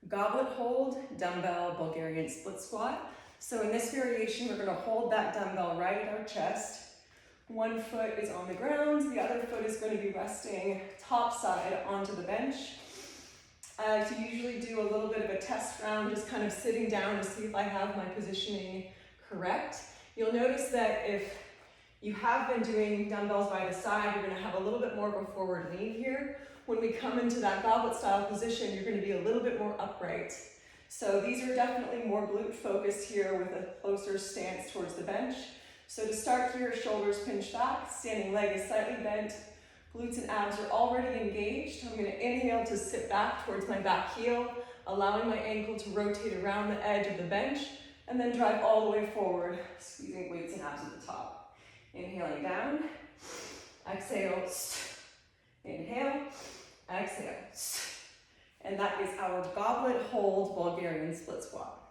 Goblet hold, dumbbell, Bulgarian split squat. So in this variation, we're gonna hold that dumbbell right at our chest. One foot is on the ground, the other foot is going to be resting top side onto the bench. I like to usually do a little bit of a test round, just kind of sitting down to see if I have my positioning correct. You'll notice that if you have been doing dumbbells by the side, you're going to have a little bit more of a forward lean here. When we come into that goblet style position, you're going to be a little bit more upright. So these are definitely more glute focused here with a closer stance towards the bench. So to start here, shoulders pinch back, standing leg is slightly bent, glutes and abs are already engaged. I'm going to inhale to sit back towards my back heel, allowing my ankle to rotate around the edge of the bench, and then drive all the way forward, squeezing glutes and abs at the top. Inhaling down, exhale, inhale, exhale. And that is our goblet hold Bulgarian split squat.